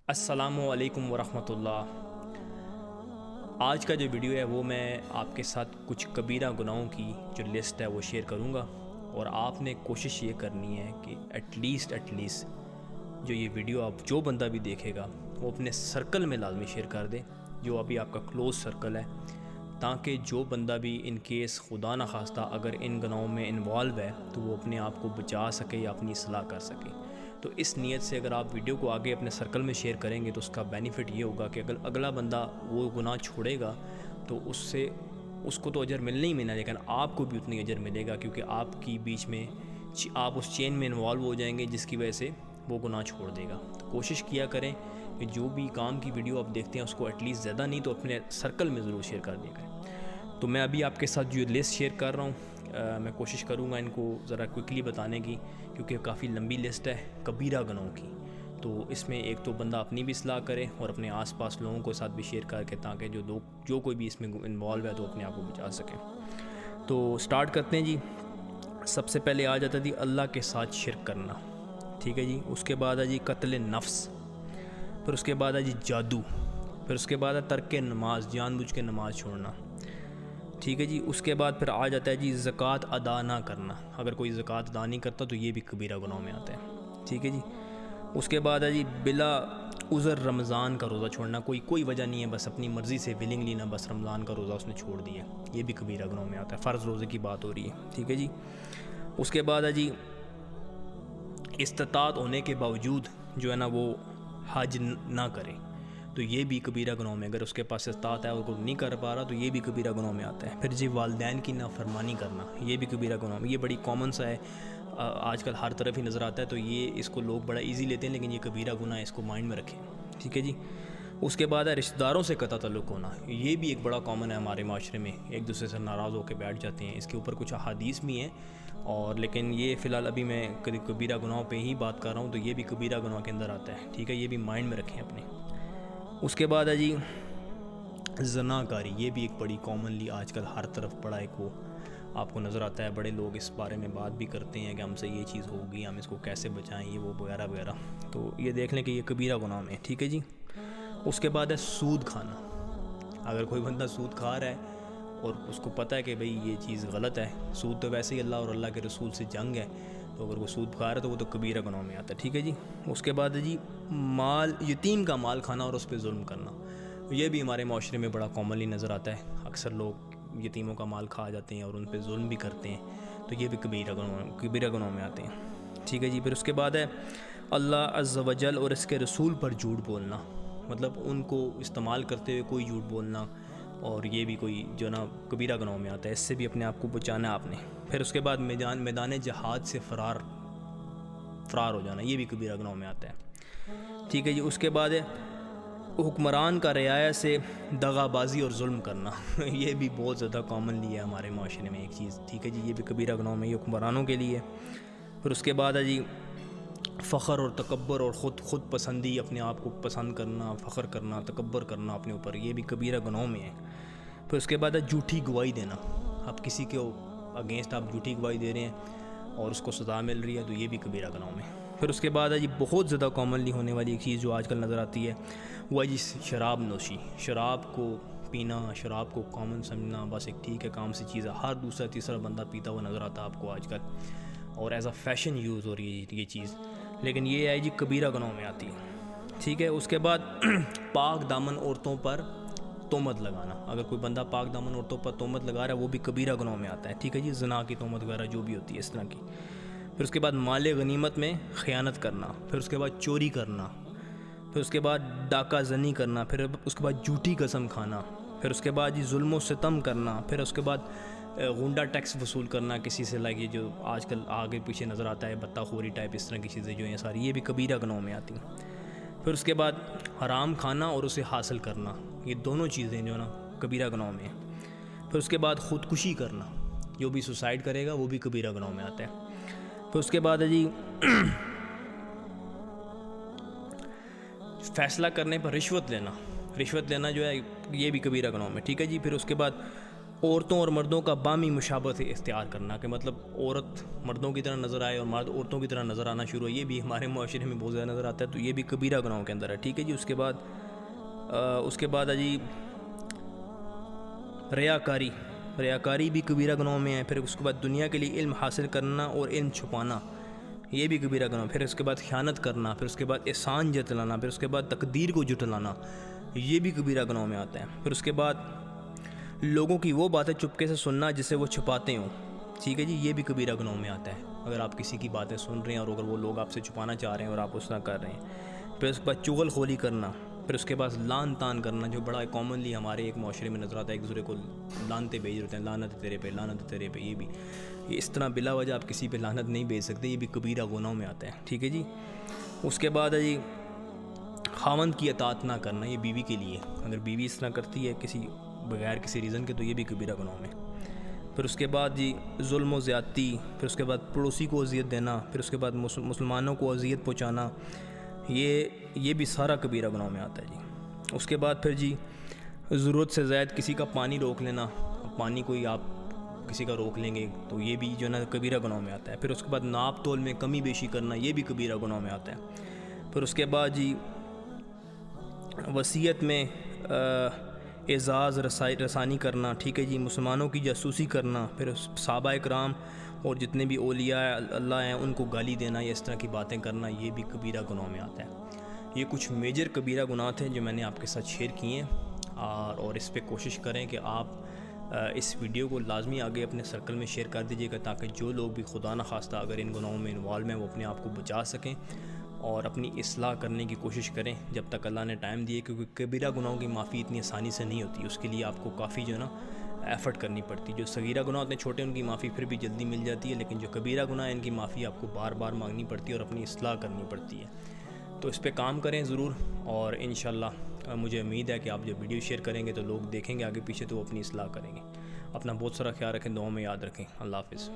السلام علیکم ورحمۃ اللہ۔ آج کا جو ویڈیو ہے وہ میں آپ کے ساتھ کچھ کبیرہ گناہوں کی جو لسٹ ہے وہ شیئر کروں گا، اور آپ نے کوشش یہ کرنی ہے کہ ایٹ لیسٹ جو یہ ویڈیو آپ جو بندہ بھی دیکھے گا وہ اپنے سرکل میں لازمی شیئر کر دے، جو ابھی آپ کا کلوز سرکل ہے، تاکہ جو بندہ بھی ان کیس خدا نخواستہ اگر ان گناہوں میں انوالو ہے تو وہ اپنے آپ کو بچا سکے یا اپنی اصلاح کر سکے۔ تو اس نیت سے اگر آپ ویڈیو کو آگے اپنے سرکل میں شیئر کریں گے تو اس کا بینیفٹ یہ ہوگا کہ اگر اگلا بندہ وہ گناہ چھوڑے گا تو اس کو تو اجر ملنا ہی ملنا، لیکن آپ کو بھی اتنی اجر ملے گا، کیونکہ آپ کی بیچ میں آپ اس چین میں انوالو ہو جائیں گے جس کی وجہ سے وہ گناہ چھوڑ دے گا۔ تو کوشش کیا کریں کہ جو بھی کام کی ویڈیو آپ دیکھتے ہیں اس کو ایٹ لیسٹ زیادہ نہیں تو اپنے سرکل میں ضرور شیئر کر دیا کریں۔ تو میں ابھی آپ کے ساتھ جو لسٹ شیئر کر رہا ہوں، میں کوشش کروں گا ان کو ذرا کوئکلی بتانے کی، کیونکہ کافی لمبی لسٹ ہے کبیرہ گناہوں کی۔ تو اس میں ایک تو بندہ اپنی بھی اصلاح کرے اور اپنے آس پاس لوگوں کے ساتھ بھی شیئر کر کے، تاکہ جو کوئی بھی اس میں انوالو ہے تو اپنے آپ کو بچا سکے۔ تو سٹارٹ کرتے ہیں جی۔ سب سے پہلے آ جاتا جی اللہ کے ساتھ شرک کرنا، ٹھیک ہے جی۔ اس کے بعد ہے جی قتل نفس، پھر اس کے بعد ہے جی جادو، پھر اس کے بعد ہے ترک نماز، جان بوجھ کے نماز چھوڑنا، ٹھیک ہے جی۔ اس کے بعد پھر آ جاتا ہے جی زکوٰۃ ادا نہ کرنا، اگر کوئی زکوٰۃ ادا نہیں کرتا تو یہ بھی کبیرہ گناہوں میں آتا ہے، ٹھیک ہے جی۔ اس کے بعد ہے جی بلا عذر رمضان کا روزہ چھوڑنا، کوئی وجہ نہیں ہے، بس اپنی مرضی سے ولنگلی نہ، بس رمضان کا روزہ اس نے چھوڑ دیا، یہ بھی کبیرہ گناہوں میں آتا ہے، فرض روزے کی بات ہو رہی ہے، ٹھیک ہے جی۔ اس کے بعد ہے جی استطاعت ہونے کے باوجود جو ہے نا وہ حج نہ کرے، تو یہ بھی کبیرہ گناہوں میں، اگر اس کے پاس استطاعت ہے اور کوئی نہیں کر پا رہا تو یہ بھی کبیرہ گناہوں میں آتا ہے۔ پھر جی والدین کی نافرمانی کرنا، یہ بھی کبیرہ گناہوں میں، یہ بڑی کامن سا ہے، آج کل ہر طرف ہی نظر آتا ہے، تو یہ اس کو لوگ بڑا ایزی لیتے ہیں، لیکن یہ کبیرہ گناہ ہے، اس کو مائنڈ میں رکھیں، ٹھیک ہے جی۔ اس کے بعد ہے رشتہ داروں سے قطع تعلق ہونا، یہ بھی ایک بڑا کامن ہے ہمارے معاشرے میں، ایک دوسرے سے ناراض ہو کے بیٹھ جاتے ہیں، اس کے اوپر کچھ احادیث بھی ہیں، اور لیکن یہ فی الحال ابھی میں کبیرہ گناہوں پہ ہی بات کر رہا ہوں، تو یہ بھی کبیرہ گناہ کے اندر آتا ہے، ٹھیک ہے، یہ بھی مائنڈ میں رکھیں اپنے۔ اس کے بعد ہے جی زنا کاری، یہ بھی ایک بڑی کامنلی آج کل ہر طرف بڑا ایک وہ آپ کو نظر آتا ہے، بڑے لوگ اس بارے میں بات بھی کرتے ہیں کہ ہم سے یہ چیز ہوگی، ہم اس کو کیسے بچائیں، یہ وہ وغیرہ وغیرہ، تو یہ دیکھ لیں کہ یہ کبیرہ گناہ میں ہے، ٹھیک ہے جی۔ اس کے بعد ہے سود کھانا، اگر کوئی بندہ سود کھا رہا ہے اور اس کو پتہ ہے کہ بھئی یہ چیز غلط ہے، سود تو ویسے ہی اللہ اور اللہ کے رسول سے جنگ ہے، تو اگر وہ سود کھا رہا ہے تو وہ تو کبیرہ گناہوں میں آتا ہے، ٹھیک ہے جی۔ اس کے بعد ہے جی یتیم کا مال کھانا اور اس پہ ظلم کرنا، یہ بھی ہمارے معاشرے میں بڑا کامنلی نظر آتا ہے، اکثر لوگ یتیموں کا مال کھا جاتے ہیں اور ان پہ ظلم بھی کرتے ہیں، تو یہ بھی کبیرہ گناہوں میں آتے ہیں، ٹھیک ہے جی۔ پھر اس کے بعد ہے اللہ عز و جل اور اس کے رسول پر جھوٹ بولنا، مطلب ان کو استعمال کرتے ہوئے کوئی جھوٹ بولنا، اور یہ بھی کوئی جو نا کبیرہ گناہوں میں آتا ہے، اس سے بھی اپنے آپ کو بچانا ہے آپ نے۔ پھر اس کے بعد میدان جہاد سے فرار ہو جانا، یہ بھی کبیرہ گناہوں میں آتا ہے، ٹھیک ہے جی۔ اس کے بعد ہے حکمران کا رعایا سے دغا بازی اور ظلم کرنا، یہ بھی بہت زیادہ کامنلی ہے ہمارے معاشرے میں ایک چیز، ٹھیک ہے جی، یہ بھی کبیرہ گناہوں میں، یہ حکمرانوں کے لیے۔ پھر اس کے بعد ہے جی فخر اور تکبر اور خود پسندی، اپنے آپ کو پسند کرنا، فخر کرنا، تکبر کرنا اپنے اوپر، یہ بھی کبیرہ گناہوں میں ہے۔ پھر اس کے بعد ہے جھوٹی گواہی دینا، اب کسی کے اگینسٹ آپ جھوٹی گواہی دے رہے ہیں اور اس کو سزا مل رہی ہے، تو یہ بھی کبیرہ گناہوں میں۔ پھر اس کے بعد ہے جی بہت زیادہ کامنلی ہونے والی ایک چیز جو آج کل نظر آتی ہے، وہ ہے جی شراب نوشی، شراب کو پینا، شراب کو کامن سمجھنا، بس ایک ٹھیک ہے کام سی چیز ہے، ہر دوسرا تیسرا بندہ پیتا ہوا نظر آتا ہے آپ کو آج کل، اور ایز اے فیشن یوز ہو رہی ہے یہ چیز، لیکن یہ ہے جی کبیرہ گناہوں میں آتی ہے، ٹھیک ہے۔ اس کے بعد پاک دامن عورتوں پر تہمت لگانا، اگر کوئی بندہ پاک دامن عورتوں پر تہمت لگا رہا ہے وہ بھی کبیرہ گناہوں میں آتا ہے، ٹھیک ہے جی، زنا کی تہمت وغیرہ جو بھی ہوتی ہے اس طرح کی۔ پھر اس کے بعد مال غنیمت میں خیانت کرنا، پھر اس کے بعد چوری کرنا، پھر اس کے بعد ڈاکہ زنی کرنا، پھر اس کے بعد جھوٹی قسم کھانا، پھر اس کے بعد جی ظلم و ستم کرنا، پھر اس کے بعد غنڈہ ٹیکس وصول کرنا کسی سے، لائک یہ جو آج کل آگے پیچھے نظر آتا ہے بتہ خوری ٹائپ، اس طرح کی چیزیں جو ہیں ساری، یہ بھی کبیرہ گناہوں میں آتی ہیں۔ پھر اس کے بعد حرام کھانا اور اسے حاصل کرنا، یہ دونوں چیزیں جو ہے نا کبیرہ گناہوں میں ہیں۔ پھر اس کے بعد خودکشی کرنا، جو بھی سوسائڈ کرے گا وہ بھی کبیرہ گناہوں میں آتا ہے۔ پھر اس کے بعد ہے جی فیصلہ کرنے پر رشوت لینا جو ہے یہ بھی کبیرہ گناہوں میں، ٹھیک ہے جی۔ پھر اس کے بعد عورتوں اور مردوں کا باہمی مشابہت اختیار کرنا، کہ مطلب عورت مردوں کی طرح نظر آئے اور مرد عورتوں کی طرح نظر آنا شروع ہو، یہ بھی ہمارے معاشرے میں بہت زیادہ نظر آتا ہے، تو یہ بھی کبیرہ گناہوں کے اندر ہے، ٹھیک ہے جی۔ اس کے بعد ہے جی ریاکاری بھی کبیرہ گناہوں میں ہے۔ پھر اس کے بعد دنیا کے لیے علم حاصل کرنا اور علم چھپانا، یہ بھی کبیرہ گناہ۔ پھر اس کے بعد خیانت کرنا، پھر اس کے بعد احسان جتلانا، پھر اس کے بعد تقدیر کو جھٹلانا، یہ بھی کبیرہ گناہوں میں آتا ہے۔ پھر اس کے بعد لوگوں کی وہ باتیں چپکے سے سننا جسے وہ چھپاتے ہوں، ٹھیک ہے جی، یہ بھی کبیرہ گناہوں میں آتا ہے۔ اگر آپ کسی کی باتیں سن رہے ہیں اور اگر وہ لوگ آپ سے چھپانا چاہ رہے ہیں اور آپ اس طرح کر رہے ہیں۔ پھر اس کے بعد چغل خوری کرنا، پھر اس کے بعد لعن طعن کرنا، جو بڑا کامنلی ہمارے ایک معاشرے میں نظر آتا ہے، ایک دوسرے کو لعنتیں بھیج دیتے ہیں، لعنت تیرے پہ، لعنت تیرے پہ، یہ اس طرح بلا وجہ آپ کسی پہ لعنت نہیں بھیج سکتے، یہ بھی کبیرہ گناہوں میں آتا ہے، ٹھیک ہے جی۔ اس کے بعد ہے جی خاوند کی اطاعت نہ کرنا، یہ بیوی کے لیے، اگر بیوی اس طرح کرتی ہے بغیر کسی ریزن کے، تو یہ بھی کبیرہ گناہوں میں۔ پھر اس کے بعد جی ظلم و زیادتی، پھر اس کے بعد پڑوسی کو اذیت دینا، پھر اس کے بعد مسلمانوں کو اذیت پہنچانا، یہ بھی سارا کبیرہ گناہوں میں آتا ہے جی۔ اس کے بعد پھر جی ضرورت سے زائد کسی کا پانی روک لینا، پانی کوئی آپ کسی کا روک لیں گے تو یہ بھی جو ہے نا کبیرہ گناہوں میں آتا ہے۔ پھر اس کے بعد ناپ تول میں کمی بیشی کرنا، یہ بھی کبیرہ گناہوں میں آتا ہے۔ پھر اس کے بعد جی وصیت میں اعزاز رسانی کرنا، ٹھیک ہے جی، مسلمانوں کی جاسوسی کرنا، پھر صحابہ کرام اور جتنے بھی اولیاء اللہ ہیں ان کو گالی دینا یا اس طرح کی باتیں کرنا، یہ بھی کبیرہ گناہوں میں آتا ہے۔ یہ کچھ میجر کبیرہ گناہ تھے جو میں نے آپ کے ساتھ شیئر کیے ہیں، اور اس پہ کوشش کریں کہ آپ اس ویڈیو کو لازمی آگے اپنے سرکل میں شیئر کر دیجیے گا، تاکہ جو لوگ بھی خدا نخواستہ اگر ان گناہوں میں انوالو ہیں وہ اپنے آپ کو بچا سکیں اور اپنی اصلاح کرنے کی کوشش کریں جب تک اللہ نے ٹائم دیے، کیونکہ کبیرہ گناہوں کی معافی اتنی آسانی سے نہیں ہوتی، اس کے لیے آپ کو کافی جو ہے نا ایفرٹ کرنی پڑتی۔ جو صغیرہ گناہ ہوتے ہیں چھوٹے، ان کی معافی پھر بھی جلدی مل جاتی ہے، لیکن جو کبیرہ گناہ ہیں ان کی معافی آپ کو بار بار مانگنی پڑتی ہے اور اپنی اصلاح کرنی پڑتی ہے۔ تو اس پہ کام کریں ضرور، اور انشاءاللہ مجھے امید ہے کہ آپ جب ویڈیو شیئر کریں گے تو لوگ دیکھیں گے آگے پیچھے تو وہ اپنی اصلاح کریں گے۔ اپنا بہت سارا خیال رکھیں، دعاؤں میں یاد رکھیں۔ اللہ حافظ۔